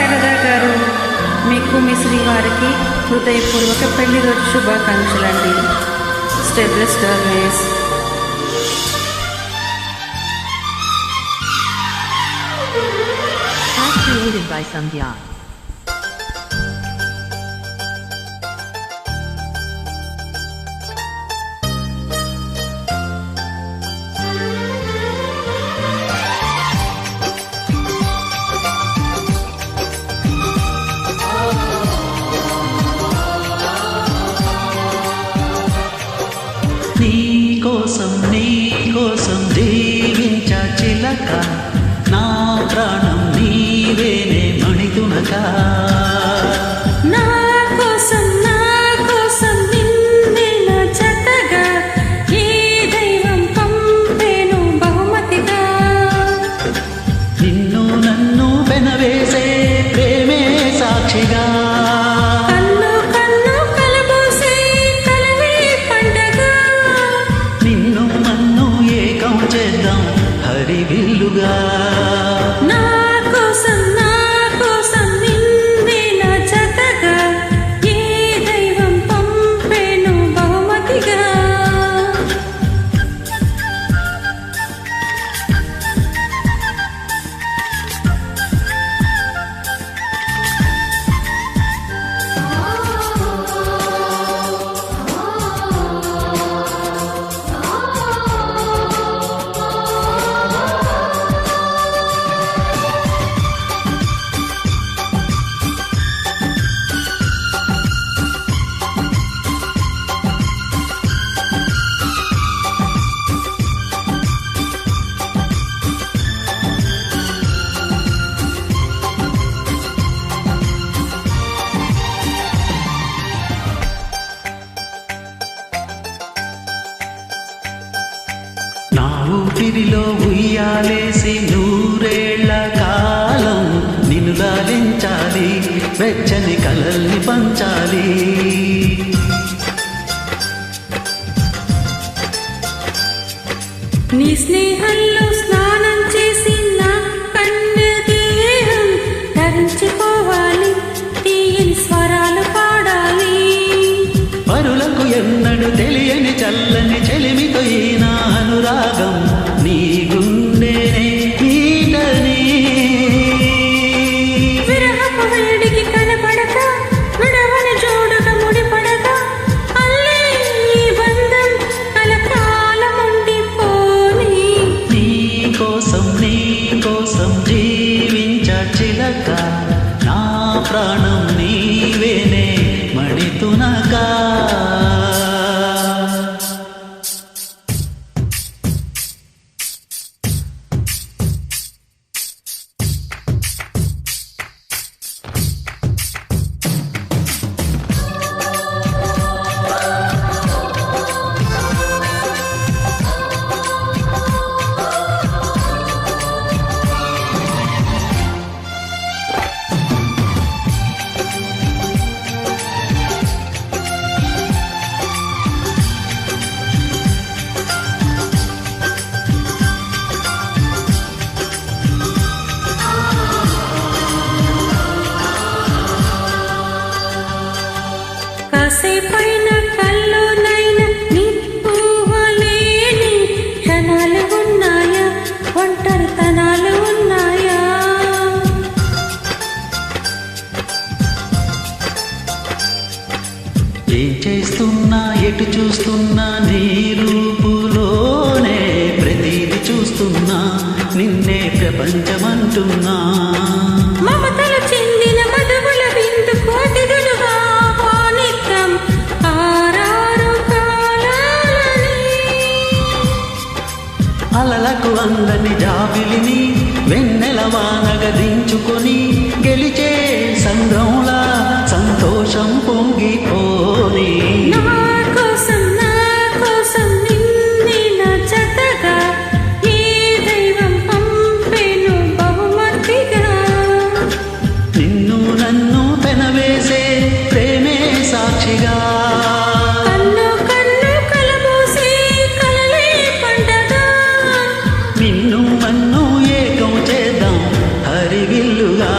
శారదా గారు, మీకు మీ శ్రీవారికి హృదయపూర్వక పెళ్లి రోజు శుభాకాంక్షలండి. Stay blessed always. Created by Sandhya. నీకోసం జీవించ చిలక, నా ప్రాణం నీవేనే మణితునక. నా కోసం నిన్నే నా జతగా ఏ దైవం పంపేను బహుమతిగా. నిన్ను నన్ను పెనవేసే ప్రేమే సాక్షిగా, కన్ను కలబోసే కలవే పండగ. నిన్ను నన్ను ఏకం చేద్దాం హరివిల్లుగా. నా కోసం నిన్నే నా జతగా ఏ దైవం పంపేను బహుమతిగా. నా ఊపిరిలో ఉయ్యాలేసి నూరేళ్ల కాలం నిన్ను లాలించాలి, వెచ్చని కలల్ని పంచాలి. నీ స్నేహంలో స్నానం చేసి నా కన్య దేహం ధరించిపోవాలి, తీయని స్వరాలు పాడాలి. పరులకు ఎన్నడు తెలియని చల్లని చెలిమితో ఈ నా అనురాగం నీ గుండెనే నీడని. విరహపు వేడికి కనపడక విడవని జోడుగా ముడిపడక అల్లే ఈ బంధం కలకాలం ఉండిపోని. నీకోసం జీవించ చిలక, నా ప్రాణం నీవేనే మణితునగా. కాసేపైన కల్లోనైనా నీ ఊహలేని క్షణాలు ఉన్నాయా, ఒంటరితనాలు ఉన్నాయా. ఏం చేస్తున్నా ఎటు చూస్తున్నా నీ రూపులోనే ప్రతిది చూస్తున్నా, నిన్నే ప్రపంచమంటున్నా. మమతలు చెందిన మధువుల విందు కోటిదులుగా ఆహ్వానిద్దాం ఆరారు కాలాలని. అలలకు అందని జాబిలిని వెన్నెల వానగా దించుకొని, గెలిచే సంద్రంలా సంతోషం పొంగిపోని. నా కోసం నిన్నే నా జతగా ఏ దైవం పంపేను బహుమతిగా. నిన్ను నన్ను పెనవేసే ప్రేమే సాక్షిగా, కన్ను కలబోసే కలలే పండగ. నిన్ను నన్ను ఏకం చేద్దాం హరివిల్లుగా.